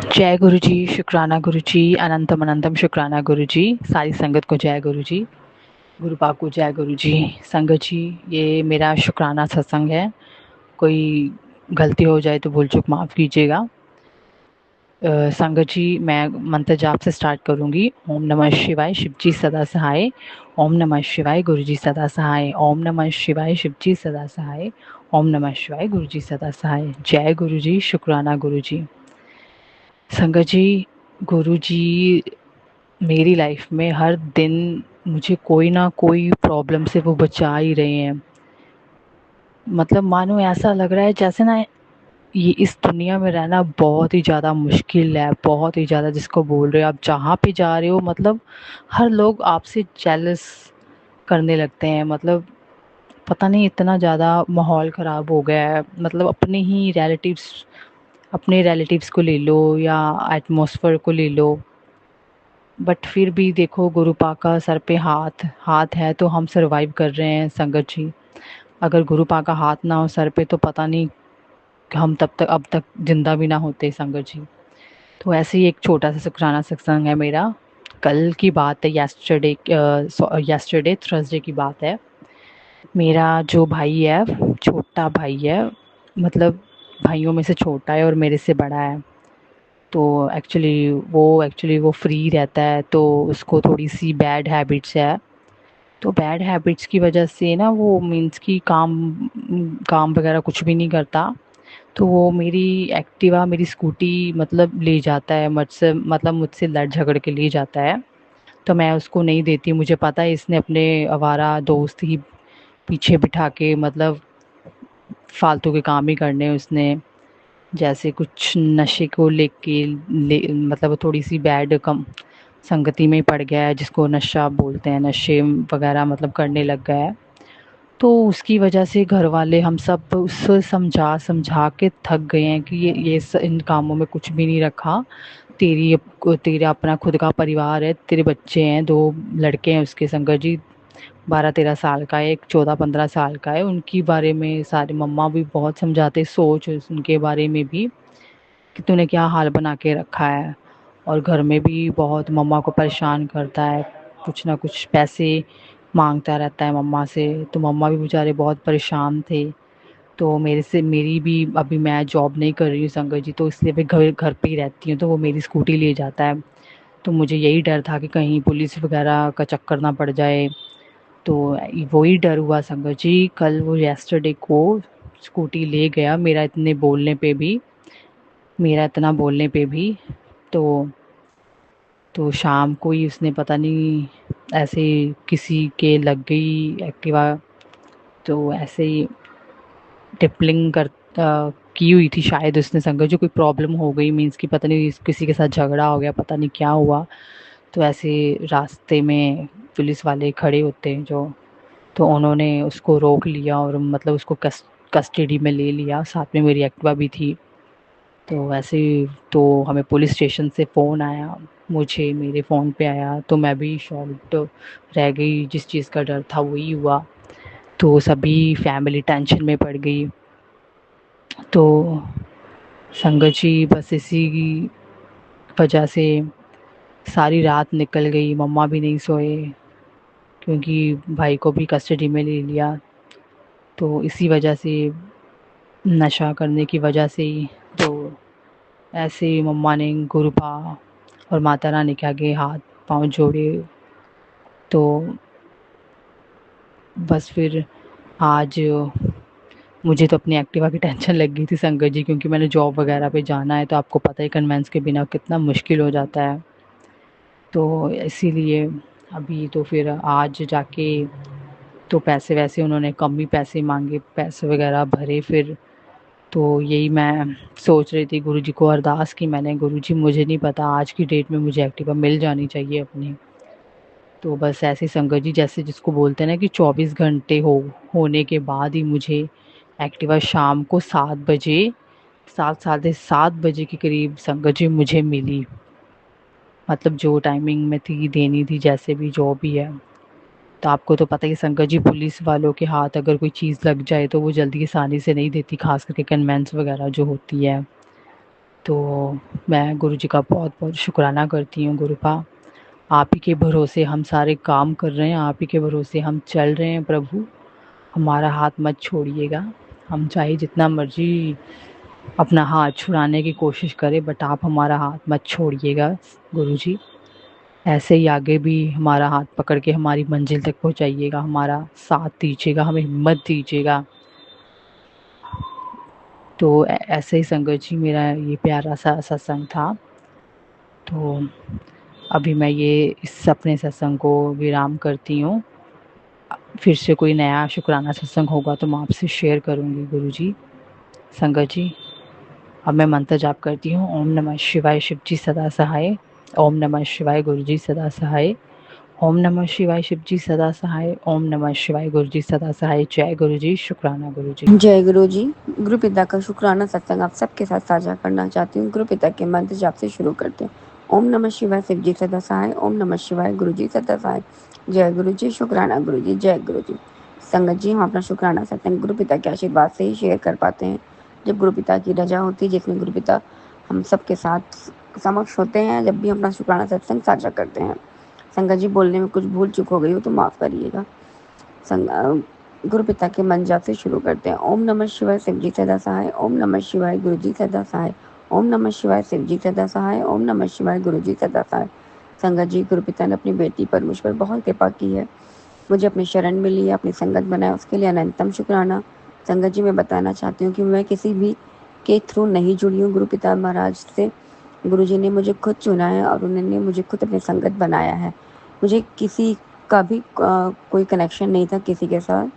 जय गुरु जी, शुक्राना गुरु जी, अनंतम अनंतम शुक्राना गुरु जी, सारी संगत को जय गुरु जी, गुरु पाक को जय गुरु जी। संगत जी, ये मेरा शुक्राना सत्संग है, कोई गलती हो जाए तो भूल चूक माफ़ कीजिएगा। संगत जी, मैं मंत्र जाप से स्टार्ट करूँगी। ओम नमः शिवाय, शिव जी सदा सहाय। ओम नमः शिवाय, गुरु जी सदा सहाय। ओम नमः शिवाय, शिव जी सदा सहाय। ओम नमः शिवाय, गुरु जी सदा सहाय। जय गुरु जी, शुक्राना गुरु जी। संगत जी, गुरु जी मेरी लाइफ में हर दिन मुझे कोई ना कोई प्रॉब्लम से वो बचा ही रहे हैं। मतलब मानो ऐसा लग रहा है जैसे ना ये इस दुनिया में रहना बहुत ही ज़्यादा मुश्किल है, बहुत ही ज़्यादा। जिसको बोल रहे हो आप जहाँ पे जा रहे हो, मतलब हर लोग आपसे जेलस करने लगते हैं। मतलब पता नहीं इतना ज़्यादा माहौल ख़राब हो गया है। मतलब अपने रिलेटिव्स को ले लो या एटमॉस्फेयर को ले लो, बट फिर भी देखो गुरु पाक का सर पे हाथ हाथ है तो हम सरवाइव कर रहे हैं संगत जी। अगर गुरु पाक का हाथ ना हो सर पे तो पता नहीं हम तब तक अब तक जिंदा भी ना होते संगत जी। तो ऐसे ही एक छोटा सा शुक्राना सत्संग है मेरा। कल की बात है, यस्टरडे थर्सडे की बात है। मेरा जो भाई है, छोटा भाई है, मतलब भाइयों में से छोटा है और मेरे से बड़ा है। तो एक्चुअली वो फ्री रहता है, तो उसको थोड़ी सी बैड हैबिट्स है। तो बैड हैबिट्स की वजह से ना वो मीन्स कि काम काम वगैरह कुछ भी नहीं करता। तो वो मेरी एक्टिवा, मेरी स्कूटी मतलब ले जाता है मुझसे, मतलब मुझसे लड़ झगड़ के ले जाता है। तो मैं उसको नहीं देती। मुझे पता है इसने अपने आवारा दोस्त ही पीछे बिठा के मतलब फालतू के काम ही करने उसने। जैसे कुछ नशे को मतलब वो थोड़ी सी बैड कम संगति में पड़ गया है, जिसको नशा बोलते हैं, नशे वगैरह मतलब करने लग गया है। तो उसकी वजह से घर वाले हम सब उसको समझा समझा के थक गए हैं कि इन कामों में कुछ भी नहीं रखा। तेरा अपना खुद का परिवार है, तेरे बच्चे हैं, 2 लड़के हैं उसके संगत जी। 12-13 साल का है, एक 14-15 साल का है। उनकी बारे में सारे मम्मा भी बहुत समझाते, सोच उनके बारे में भी कि तूने क्या हाल बना के रखा है। और घर में भी बहुत मम्मा को परेशान करता है, कुछ ना कुछ पैसे मांगता रहता है मम्मा से। तो मम्मा भी बेचारे बहुत परेशान थे। तो मेरी भी अभी मैं जॉब नहीं कर रही हूँ संगत जी, तो इसलिए मैं घर घर पे ही रहती हूँ। तो वो मेरी स्कूटी ले जाता है। तो मुझे यही डर था कि कहीं पुलिस वगैरह का चक्कर ना पड़ जाए। तो वही डर हुआ संगत जी। कल वो यस्टरडे को स्कूटी ले गया मेरा इतना बोलने पे भी। तो तो शाम को ही उसने पता नहीं ऐसे किसी के लग गई एक्टिवा। तो ऐसे ही टिपलिंग की हुई थी शायद उसने संगत जो, कोई प्रॉब्लम हो गई मीन्स कि पता नहीं किसी के साथ झगड़ा हो गया, पता नहीं क्या हुआ। तो ऐसे रास्ते में पुलिस वाले खड़े होते हैं जो, तो उन्होंने उसको रोक लिया और मतलब उसको कस्टडी में ले लिया। साथ में मेरी एक्टिवा भी थी। तो ऐसे ही तो हमें पुलिस स्टेशन से फ़ोन आया, मुझे मेरे फ़ोन पे आया। तो मैं भी शॉक्ड रह गई, जिस चीज़ का डर था वही हुआ। तो सभी फैमिली टेंशन में पड़ गई। तो संगत जी बस इसी वजह से सारी रात निकल गई, मम्मा भी नहीं सोए क्योंकि भाई को भी कस्टडी में ले लिया। तो इसी वजह से, नशा करने की वजह से ही तो ऐसे ही मम्मा ने गुरुपा और माता रानी के आगे हाथ पाँव जोड़े। तो बस फिर आज मुझे तो अपनी एक्टिवा की टेंशन लग गई थी संगत जी, क्योंकि मैंने जॉब वगैरह पे जाना है। तो आपको पता है कन्वेंस के बिना कितना मुश्किल हो जाता है। तो इसीलिए अभी तो फिर आज जाके तो पैसे वैसे उन्होंने कम ही पैसे मांगे, पैसे वगैरह भरे फिर। तो यही मैं सोच रही थी, गुरुजी को अरदास की मैंने, गुरुजी मुझे नहीं पता आज की डेट में मुझे एक्टिवा मिल जानी चाहिए अपनी। तो बस ऐसे संगत जी, जैसे जिसको बोलते हैं ना कि 24 घंटे होने के बाद ही मुझे एक्टिवा शाम को 7 बजे, 7 साढ़े 7 बजे के करीब संगत जी मुझे मिली। मतलब जो टाइमिंग में थी देनी थी, जैसे भी जो भी है। तो आपको तो पता ही है संगत जी, पुलिस वालों के हाथ अगर कोई चीज़ लग जाए तो वो जल्दी आसानी से नहीं देती, खास करके कन्वेंस वगैरह जो होती है। तो मैं गुरु जी का बहुत-बहुत शुक्राना करती हूँ गुरुपा। आप ही के भरोसे हम सारे काम कर रहे हैं, आप ही के भरोसे हम चल रहे हैं प्रभु। हमारा हाथ मत छोड़िएगा। हम चाहे जितना मर्ज़ी अपना हाथ छुड़ाने की कोशिश करें, बट आप हमारा हाथ मत छोड़िएगा गुरुजी। ऐसे ही आगे भी हमारा हाथ पकड़ के हमारी मंजिल तक पहुँचाइएगा, हमारा साथ दीजिएगा, हमें हिम्मत दीजिएगा। तो ऐसे ही संगत जी मेरा ये प्यारा सा सत्संग था। तो अभी मैं ये इस अपने सत्संग को विराम करती हूँ। फिर से कोई नया शुक्राना सत्संग होगा तो मैं आपसे शेयर करूँगी गुरुजी। संगत जी, अब मैं मंत्र जाप करती हूँ। ओम नमः शिवाय, शिव जी सदा सहाय। ओम नमः शिवाय, गुरु जी सदा सहाय। ओम नमः शिवाय, शिव जी सदा सहाय। ओम नमः शिवाय, गुरु जी सदा सहाय। जय गुरु जी, शुक्राना गुरु जी। जय गुरु जी। गुरु पिता का शुक्राना सत्संग आप सबके साथ साझा करना चाहती हूँ। गुरु पिता के मंत्र जाप से शुरू करते हैं। ओम नमः शिवाय, शिव जी सदा सहाय। ओम नमः शिवाय, गुरु जी सदा सहाय। जय गुरु जी, शुक्राना गुरु जी। जय गुरु जी। संगत जी, हम अपना शुक्राना सत्संग गुरु पिता के आशीर्वाद से ही शेयर कर पाते हैं। जब गुरु पिता की रजा होती है, जिसमें गुरु पिता हम सबके साथ समक्ष होते हैं, जब भी अपना शुक्राना सत्संग साझा करते हैं। संगत जी, बोलने में कुछ भूल चूक हो गई हो तो माफ़ करिएगा। गुरु पिता के मंत्र जाप से शुरू करते हैं। ओम नमः शिवाय, शिव जी सदा सहाय। ओम नमः शिवाय, गुरु जी सदा सहाय। ओम नमः शिवाय, शिव जी सदा सहाय। ओम नमः शिवाय, गुरु जी सदा सहाय। संगत जी, गुरु पिता ने अपनी बेटी पर मुझ पर बहुत कृपा की है, मुझे अपनी शरण में लिया, अपनी संगत बनाया, उसके लिए अनंतम शुक्राना। संगत जी, मैं बताना चाहती हूँ कि मैं किसी भी के थ्रू नहीं जुड़ी हूँ गुरु पिता महाराज से। गुरु जी ने मुझे खुद चुना है और उन्होंने मुझे खुद अपनी संगत बनाया है। मुझे किसी का भी कोई कनेक्शन नहीं था किसी के साथ।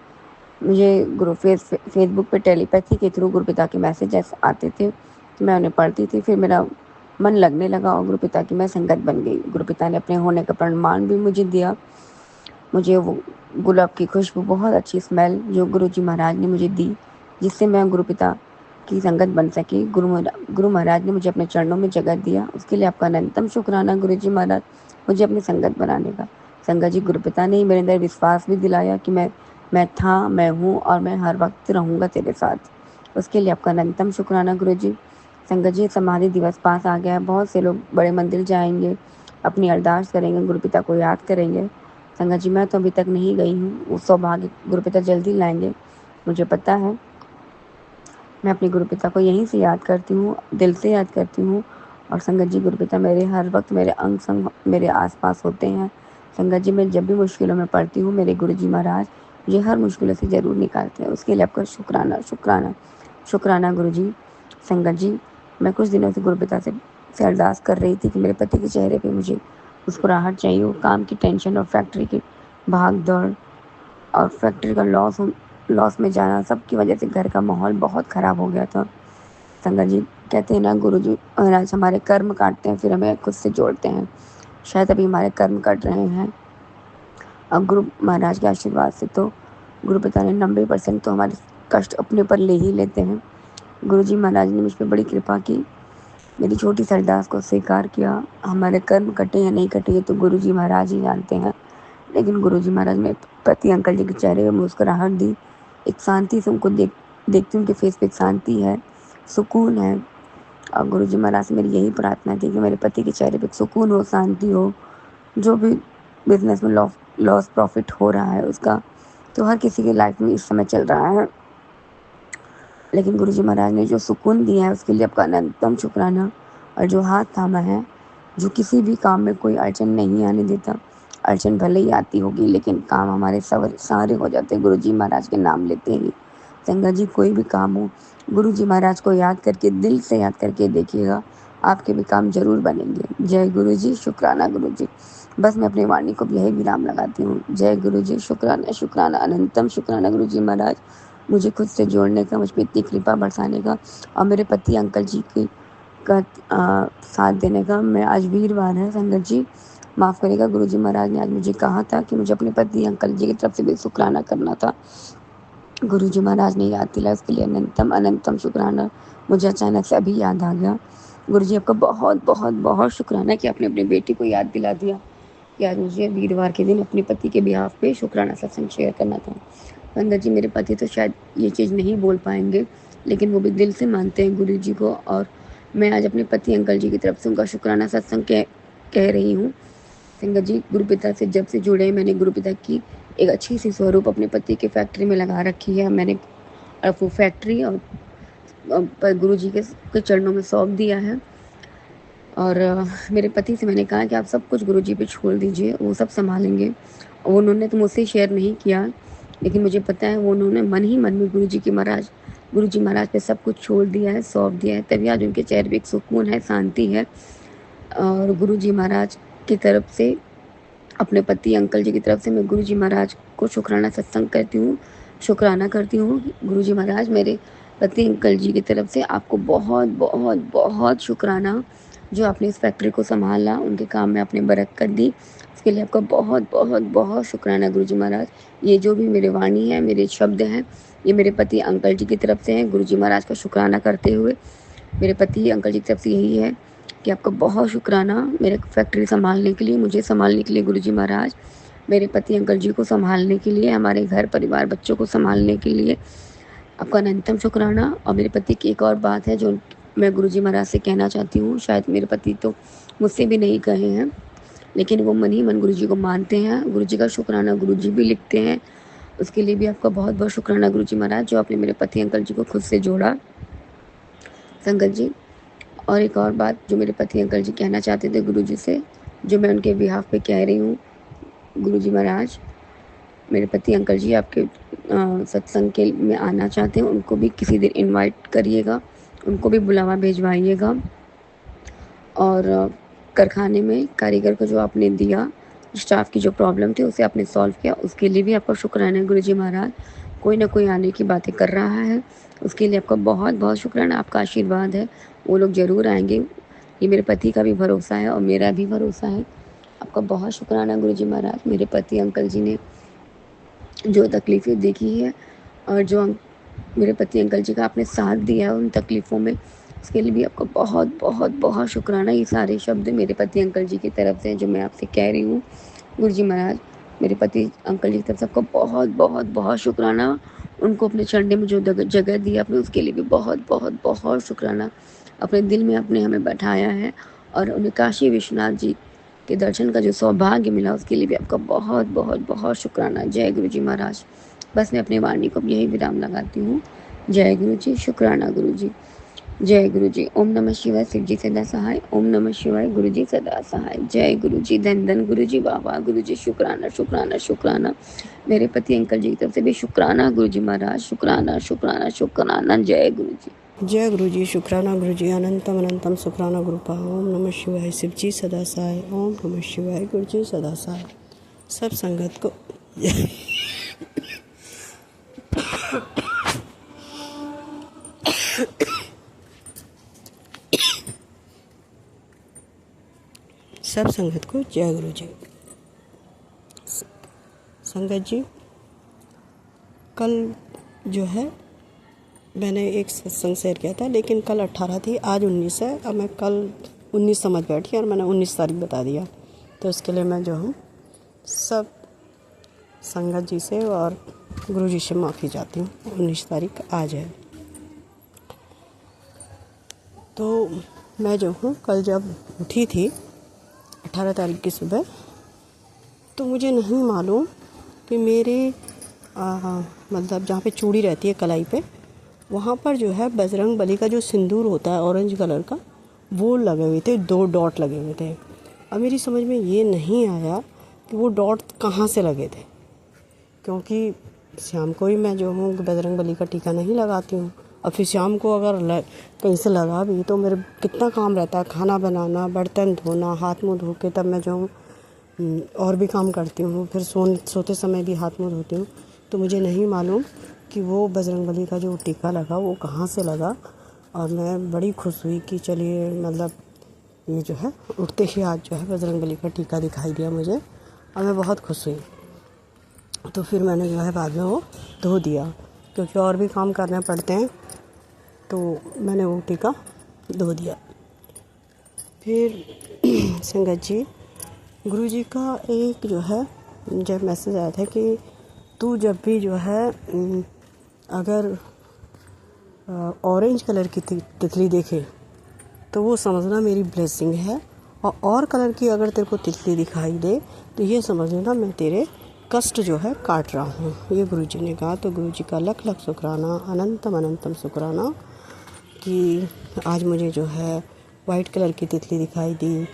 मुझे फेसबुक पे टेलीपैथी के थ्रू गुरु पिता के मैसेजेस आते थे, तो मैं उन्हें पढ़ती थी। फिर मेरा मन लगने लगा और गुरु पिता की मैं संगत बन गई। गुरु पिता ने अपने होने का प्रमाण भी मुझे दिया। मुझे वो गुलाब की खुशबू, बहुत अच्छी स्मेल जो गुरु जी महाराज ने मुझे दी, जिससे मैं गुरु पिता की संगत बन सकी। गुरु महाराज ने मुझे अपने चरणों में जगह दिया, उसके लिए आपका अनंतम शुक्राना गुरु जी महाराज, मुझे अपनी संगत बनाने का। संगत जी, गुरु पिता ने ही मेरे अंदर विश्वास भी दिलाया कि मैं था, मैं हूँ और मैं हर वक्त रहूँगा तेरे साथ। उसके लिए आपका अनंतम शुक्राना गुरु जी। संगत जी, समाधि दिवस पास आ गया है। बहुत से लोग बड़े मंदिर जाएंगे, अपनी अरदास करेंगे, गुरु पिता को याद करेंगे। संगत जी, मैं तो अभी तक नहीं गई हूँ, वो सौभाग्य गुरु पिता जल्दी लाएंगे, मुझे पता है। मैं अपने गुरु पिता को यहीं से याद करती हूँ, दिल से याद करती हूँ। और संगत जी, गुरु पिता मेरे हर वक्त मेरे अंग संग मेरे आसपास होते हैं। संगत जी, मैं जब भी मुश्किलों में पड़ती हूँ, मेरे गुरु जी महाराज मुझे हर मुश्किलों से ज़रूर निकालते हैं। उसके लिए आपका शुक्राना शुक्राना शुक्राना गुरु जी। संगत जी, मैं कुछ दिनों से गुरु पिता से अरदास कर रही थी कि मेरे पति के चेहरे पे मुझे मुस्कुराहट चाहिए। वो काम की टेंशन और फैक्ट्री की भाग दौड़ और फैक्ट्री का लॉस में जाना, सबकी वजह से घर का माहौल बहुत ख़राब हो गया था। संगत जी, कहते हैं ना, गुरु जी महाराज हमारे कर्म काटते हैं, फिर हमें खुद से जोड़ते हैं। शायद अभी हमारे कर्म कट रहे हैं। अब गुरु महाराज के आशीर्वाद से तो गुरु पिता ने 90% तो हमारे कष्ट अपने ऊपर ले ही लेते हैं। गुरु जी महाराज ने मुझ पर बड़ी कृपा की, मेरी छोटी सी अरदास को स्वीकार किया। हमारे कर्म कटे या नहीं कटे ये तो गुरु जी महाराज ही जानते हैं, लेकिन गुरु जी महाराज ने पति अंकल जी के चेहरे पर मुस्कुराहट दी। एक शांति से उनको देखती हूँ, उनके फेस पे एक शांति है, सुकून है। और गुरु जी महाराज से मेरी यही प्रार्थना थी कि मेरे पति के चेहरे पे सुकून हो, शांति हो। जो भी बिजनेस में लॉस प्रॉफिट हो रहा है उसका तो हर किसी की लाइफ में इस समय चल रहा है, लेकिन गुरु जी महाराज ने जो सुकून दिया है उसके लिए आपका अनंतम शुक्राना। और जो हाथ थामा है, जो किसी भी काम में कोई अड़चन नहीं आने देता। अड़चन भले ही आती होगी लेकिन काम हमारे सारे हो जाते हैं गुरु जी महाराज के नाम लेते ही। संगत जी, कोई भी काम हो, गुरु जी महाराज को याद करके, दिल से याद करके देखिएगा, आपके भी काम जरूर बनेंगे। जय गुरु जी, शुक्राना गुरु जी। बस मैं अपनी वाणी को यही विराम लगाती हूँ। जय गुरु जी, शुक्राना शुक्राना अनंतम शुक्राना गुरु जी महाराज, मुझे खुद से जोड़ने का, मुझ पर इतनी कृपा बरसाने का और मेरे पति अंकल जी की का साथ देने का। मैं आज वीरवार है संगत जी, माफ़ करिएगा। गुरु जी महाराज ने आज मुझे कहा था कि मुझे अपने पति अंकल जी की तरफ से भी शुक्राना करना था। गुरु जी महाराज ने याद दिलाया, उसके लिए अनंतम अनंतम शुक्राना। मुझे अचानक से अभी याद आ गया। गुरु जी, आपका बहुत बहुत बहुत शुक्राना कि आपने अपनी बेटी को याद दिला दिया कि आज मुझे वीरवार के दिन अपने पति के बिहाफ पे शुक्राना सत्संग शेयर करना था। संगत जी, मेरे पति तो शायद ये चीज़ नहीं बोल पाएंगे, लेकिन वो भी दिल से मानते हैं गुरु जी को और मैं आज अपने पति अंकल जी की तरफ से उनका शुक्राना सत्संग कह रही हूँ। संगत जी, गुरुपिता से जब से जुड़े मैंने गुरुपिता की एक अच्छी सी स्वरूप अपने पति के फैक्ट्री में लगा रखी है। मैंने वो फैक्ट्री और पर गुरु जी के चरणों में सौंप दिया है। और मेरे पति से मैंने कहा कि आप सब कुछ गुरु जी पे छोड़ दीजिए, वो सब संभालेंगे। और उन्होंने तो मुझसे शेयर नहीं किया, लेकिन मुझे पता है वो उन्होंने मन ही मन में गुरु जी महाराज पे सब कुछ छोड़ दिया है, सौंप दिया है। तभी आज उनके चेहरे पे एक सुकून है, शांति है। और गुरु जी महाराज की तरफ से, अपने पति अंकल जी की तरफ से मैं गुरु जी महाराज को शुक्राना सत्संग करती हूँ, शुक्राना करती हूँ। गुरु जी महाराज, मेरे पति अंकल जी की तरफ से आपको बहुत बहुत बहुत शुक्राना, जो आपने इस फैक्ट्री को संभाला, उनके काम में आपने बरकत दी, इसके लिए आपका बहुत बहुत बहुत शुक्राना गुरु जी महाराज। ये जो भी मेरे वाणी है, मेरे शब्द हैं, ये मेरे पति अंकल जी की तरफ से हैं। गुरु जी महाराज का शुक्राना करते हुए मेरे पति अंकल जी की तरफ से यही है कि आपका बहुत शुक्राना मेरे फैक्ट्री संभालने के लिए, मुझे संभालने के लिए गुरु जी महाराज, मेरे पति अंकल जी को संभालने के लिए, हमारे घर परिवार बच्चों को संभालने के लिए आपका अनंतम शुक्राना। और मेरे पति की एक और बात है जो मैं गुरु जी महाराज से कहना चाहती हूँ, शायद मेरे पति तो मुझसे भी नहीं कहे हैं, लेकिन वो मन ही मन गुरु जी को मानते हैं। गुरु जी का शुक्राना गुरु जी भी लिखते हैं, उसके लिए भी आपका बहुत बहुत शुक्राना गुरु जी महाराज, जो आपने मेरे पति अंकल जी को खुद से जोड़ा। संगत जी, और एक और बात जो मेरे पति अंकल जी कहना चाहते थे गुरु जी से, जो मैं उनके बिहाफ पे कह रही हूँ। गुरु जी महाराज, मेरे पति अंकल जी आपके सत्संग के में आना चाहते हैं, उनको भी किसी दिन इनवाइट करिएगा, उनको भी बुलावा भेजवाइएगा। और कारखाने में कारीगर को जो आपने दिया, स्टाफ की जो प्रॉब्लम थी उसे आपने सॉल्व किया, उसके लिए भी आपका शुक्राना है गुरु जी महाराज। कोई ना कोई आने की बातें कर रहा है, उसके लिए आपका बहुत बहुत शुक्राना, आपका आशीर्वाद है, वो लोग ज़रूर आएंगे। ये मेरे पति का भी भरोसा है और मेरा भी भरोसा है। आपका बहुत शुक्राना गुरु जी महाराज। मेरे पति अंकल जी ने जो तकलीफ़ें देखी है और जो मेरे पति अंकल जी का आपने साथ दिया है उन तकलीफ़ों में, उसके लिए भी आपका बहुत बहुत बहुत शुक्राना। ये सारे शब्द मेरे पति अंकल जी की तरफ से हैं जो मैं आपसे कह रही हूँ गुरु जी महाराज। मेरे पति अंकल जी की तरफ से आपका बहुत बहुत बहुत शुक्राना। उनको अपने चरणों में जो जगह दी आपने, उसके लिए भी बहुत बहुत बहुत शुक्राना। अपने दिल में आपने हमें बैठाया है और उन्हें काशी विश्वनाथ जी के दर्शन का जो सौभाग्य मिला, उसके लिए भी आपका बहुत बहुत बहुत शुक्राना। जय गुरु जी महाराज। बस मैं अपनी वाणी को यही विराम लगाती हूँ। जय गुरु जी, शुक्राना गुरु जी। जय गुरु जी। ओम नमः शिवाय, शिव जी सदा सहाय। ओम नमः शिवाय, गुरु जी सदा सहाय। जय गुरु जी, धन धन गुरु जी, बाबा गुरु जी, शुक्राना शुक्राना शुक्राना। मेरे पति अंकल जी की तरफ से भी शुक्राना गुरु जी महाराज, शुक्राना शुक्राना शुक्राना। जय गुरु जी। जय गुरु जी, शुक्राना गुरु जी, अनंतम अनंतम शुक्राना गुरुपा। ओम नमः शिवाय, शिव जी सदा सहाय। ओम नमः शिवाय, गुरु जी सदा सहाय। सब संगत को सब संगत को जय गुरु जी। संगत जी, कल जो है मैंने एक सत्संग शेयर किया था, लेकिन कल 18 थी, आज 19 है। अब मैं कल 19 समझ बैठी और मैंने 19 तारीख बता दिया, तो इसके लिए मैं जो हूँ सब संगत जी से और गुरु जी से माफ़ी चाहती हूँ। 19 तारीख आज है। तो मैं जो हूँ कल जब उठी थी 18 तारीख की सुबह, तो मुझे नहीं मालूम कि मेरे मतलब जहाँ पे चूड़ी रहती है कलाई पे, वहाँ पर जो है बजरंग बली का जो सिंदूर होता है ऑरेंज कलर का, वो लगे हुए थे, 2 डॉट लगे हुए थे। अब मेरी समझ में ये नहीं आया कि वो डॉट कहाँ से लगे थे, क्योंकि शाम को ही मैं जो हूँ बजरंग बली का टीका नहीं लगाती हूँ। और फिर शाम को अगर कहीं से लगा भी तो मेरे कितना काम रहता है, खाना बनाना, बर्तन धोना, हाथ मुँह धो के तब मैं जो हूँ और भी काम करती हूँ, फिर सोते समय भी हाथ मुँह धोती हूँ। तो मुझे नहीं मालूम कि वो बजरंगबली का जो टीका लगा वो कहाँ से लगा। और मैं बड़ी खुश हुई कि चलिए, मतलब ये जो है उठते ही आज जो है बजरंगबली का टीका दिखाई दिया मुझे, और मैं बहुत खुश हुई। तो फिर मैंने जो है बाद में वो धो दिया, क्योंकि और भी काम करने पड़ते हैं, तो मैंने वो टीका धो दिया। फिर संगत जी, गुरु जी का एक जो है जब मैसेज आया था कि तू जब भी जो है अगर ऑरेंज कलर की तितली देखे तो वो समझना मेरी ब्लेसिंग है। और कलर की अगर तेरे को तितली दिखाई दे तो ये समझ लेना मैं तेरे कष्ट जो है काट रहा हूँ, ये गुरुजी ने कहा। तो गुरुजी का लख लख शुक्राना, अनंतम अनंतम शुक्राना कि आज मुझे जो है वाइट कलर की तितली दिखाई दी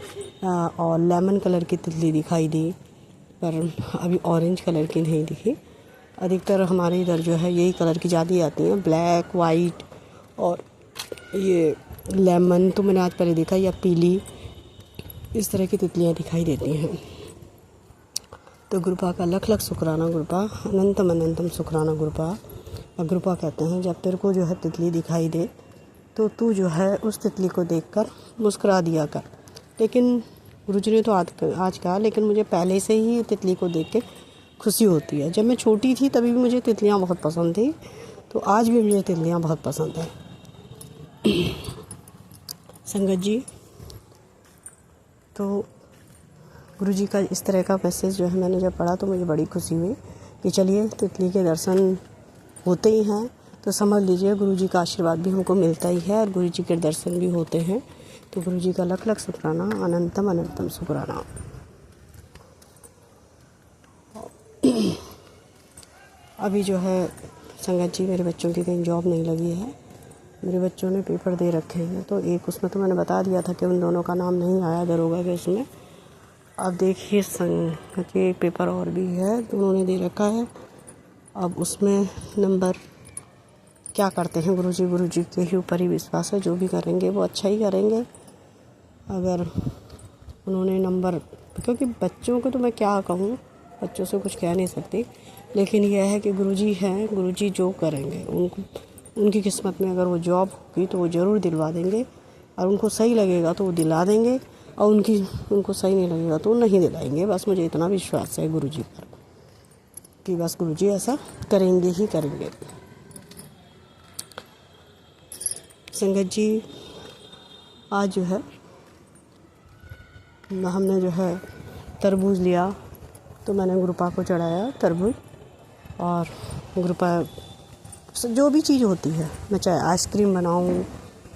और लेमन कलर की तितली दिखाई दी, पर अभी ऑरेंज कलर की नहीं दिखी। अधिकतर हमारे इधर जो है यही कलर की ज़्यादा आती हैं, ब्लैक, वाइट और ये लेमन तो मैंने आज पहले देखा, या पीली, इस तरह की तितलियाँ दिखाई देती हैं। तो गुरुपा का लख लख शुक्राना गुरुपा, अनंतम अनंतम शुक्राना गुरुपा। और गुरुपा कहते हैं जब तेरे को जो है तितली दिखाई दे तो तू जो है उस तितली को देखकर मुस्कुरा दिया कर। लेकिन गुरुजी ने तो आज कहा, लेकिन मुझे पहले से ही तितली को देख के खुशी होती है। जब मैं छोटी थी तभी भी मुझे तितलियाँ बहुत पसंद थी, तो आज भी मुझे तितलियाँ बहुत पसंद है। संगत जी, तो गुरुजी का इस तरह का मैसेज जो है मैंने जब पढ़ा तो मुझे बड़ी खुशी हुई कि चलिए तितली के दर्शन होते ही हैं, तो समझ लीजिए गुरुजी का आशीर्वाद भी हमको मिलता ही है और गुरुजी के दर्शन भी होते हैं। तो गुरुजी का लख लख शुक्राना, अनंतम अनंतम शुक्राना। अभी जो है संगत जी मेरे बच्चों की कहीं जॉब नहीं लगी है, मेरे बच्चों ने पेपर दे रखे हैं। तो एक उसमें तो मैंने बता दिया था कि उन दोनों का नाम नहीं आया दरोगा के उसमें। अब देखिए संगत जी एक पेपर और भी है तो उन्होंने दे रखा है। अब उसमें नंबर क्या करते हैं गुरुजी के ही ऊपर ही विश्वास है, जो भी करेंगे वो अच्छा ही करेंगे। अगर उन्होंने नंबर, क्योंकि बच्चों को तो मैं क्या कहूँ, बच्चों से कुछ कह नहीं सकती, लेकिन यह है कि गुरुजी हैं, गुरुजी जो करेंगे उनकी किस्मत में अगर वो जॉब होगी तो वो ज़रूर दिलवा देंगे, और उनको सही लगेगा तो वो दिला देंगे, और उनको सही नहीं लगेगा तो वो नहीं दिलाएंगे। बस मुझे इतना विश्वास है गुरुजी पर कि बस गुरुजी ऐसा करेंगे ही करेंगे। संगत जी, आज जो है हमने जो है तरबूज लिया, तो मैंने गुरुपा को चढ़ाया तरबूज। और गुरुपा जो भी चीज़ होती है, मैं चाहे आइसक्रीम बनाऊं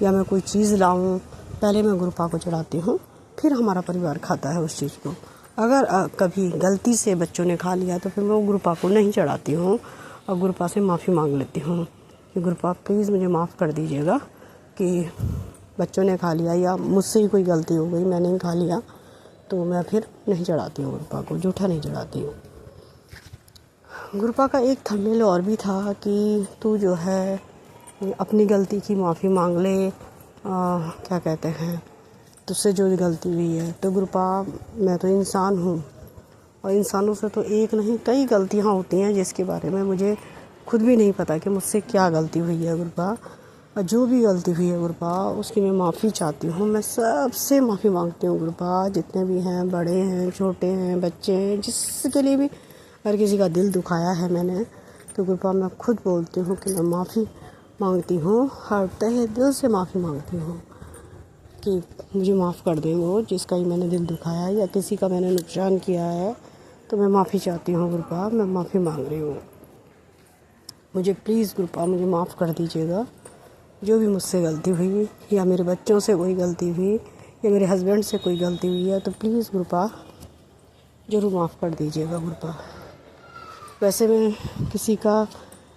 या मैं कोई चीज़ लाऊं, पहले मैं गुरुपा को चढ़ाती हूँ, फिर हमारा परिवार खाता है उस चीज़ को। अगर कभी गलती से बच्चों ने खा लिया तो फिर मैं गुरुपा को नहीं चढ़ाती हूँ और गुरुपा से माफ़ी मांग लेती हूँ कि गुरुपा प्लीज़ मुझे माफ़ कर दीजिएगा कि बच्चों ने खा लिया या मुझसे ही कोई गलती हो गई, मैंने ही खा लिया, तो मैं फिर नहीं चढ़ाती हूँ गुरुपा को, जूठा नहीं चढ़ाती हूँ। गुरुपा का एक थंबनेल और भी था कि तू जो है अपनी गलती की माफ़ी मांग ले, क्या कहते हैं, तुझसे जो गलती हुई है। तो गुरुपा मैं तो इंसान हूँ और इंसानों से तो एक नहीं कई गलतियाँ होती हैं जिसके बारे में मुझे खुद भी नहीं पता कि मुझसे क्या गलती हुई है गुरुपा। और जो भी गलती हुई है गुरुपा उसकी मैं माफ़ी चाहती हूँ, मैं सबसे माफ़ी मांगती हूँ गुरुपा, जितने भी हैं, बड़े हैं, छोटे हैं, बच्चे हैं, जिसके लिए भी हर किसी का दिल दुखाया है मैंने, तो गुरुपा मैं खुद बोलती हूँ कि मैं माफ़ी मांगती हूँ, हर तहे दिल से माफ़ी मांगती हूँ कि मुझे माफ़ कर दें वो जिसका ही मैंने दिल दुखाया है या किसी का मैंने नुकसान किया है, तो मैं माफ़ी चाहती हूँ गुरुपा, मैं माफ़ी मांग रही हूँ। मुझे प्लीज़ गुरुपा मुझे माफ़ कर दीजिएगा, जो भी मुझसे गलती हुई या मेरे बच्चों से कोई गलती हुई या मेरे हस्बैंड से कोई गलती हुई है तो प्लीज़ गुरुपा ज़रूर माफ़ कर दीजिएगा गुरुपा। वैसे मैं किसी का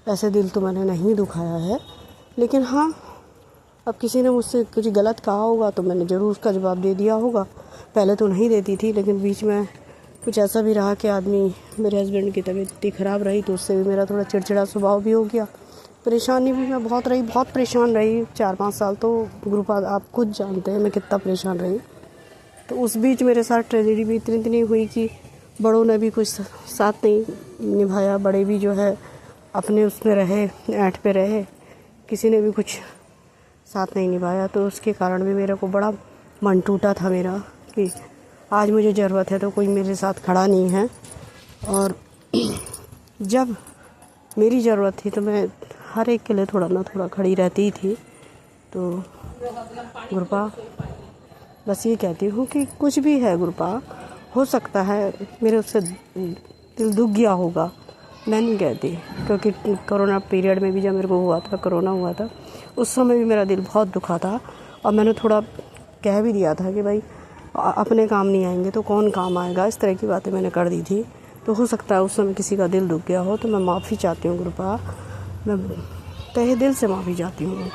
ऐसे दिल तो मैंने नहीं दुखाया है, लेकिन हाँ अब किसी ने मुझसे कुछ गलत कहा होगा तो मैंने ज़रूर उसका जवाब दे दिया होगा। पहले तो नहीं देती थी, लेकिन बीच में कुछ ऐसा भी रहा कि आदमी, मेरे हस्बैंड की तबीयत इतनी ख़राब रही तो उससे भी मेरा थोड़ा चिड़चिड़ा स्वभाव भी हो गया, परेशानी भी मैं बहुत रही, बहुत परेशान रही 4-5 साल। तो गुरुपा आप खुद जानते हैं मैं कितना परेशान रही। तो उस बीच मेरे साथ ट्रेजेडी भी इतनी हुई कि बड़ों ने भी कुछ साथ नहीं निभाया, बड़े भी जो है अपने उसमें रहे, ऐंठ पे रहे, किसी ने भी कुछ साथ नहीं निभाया। तो उसके कारण भी मेरे को बड़ा मन टूटा था मेरा कि आज मुझे ज़रूरत है तो कोई मेरे साथ खड़ा नहीं है, और जब मेरी ज़रूरत थी तो मैं हर एक के लिए थोड़ा ना थोड़ा खड़ी रहती ही थी। तो गुरुपा बस ये कहती हूँ कि कुछ भी है गुरुपा, हो सकता है मेरे उससे दिल दुख गया होगा, मैं नहीं कहती, क्योंकि कोरोना पीरियड में भी जब मेरे को हुआ था, कोरोना हुआ था, उस समय भी मेरा दिल बहुत दुखा था और मैंने थोड़ा कह भी दिया था कि भाई अपने काम नहीं आएंगे तो कौन काम आएगा, इस तरह की बातें मैंने कर दी थी। तो हो सकता है उस समय किसी का दिल दुख गया हो, तो मैं माफ़ी चाहती हूँ गुरुपा, मैं तहे दिल से माफ़ी चाहती हूँ,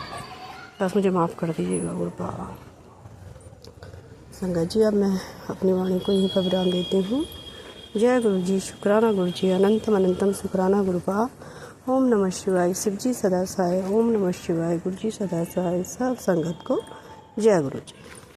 बस मुझे माफ़ कर दीजिएगा गुरुपा। संगत जी, अब मैं अपनी वाणी को यहीं पर विराम देती हूँ। जय गुरु जी, शुक्राना गुरु जी, अनंतम अनंतम शुक्राना गुरुपा। ओम नमः शिवाय, शिव जी सदा सहाय। ओम नमः शिवाय, गुरु जी सदा सहाय। सब संगत को जय गुरु जी।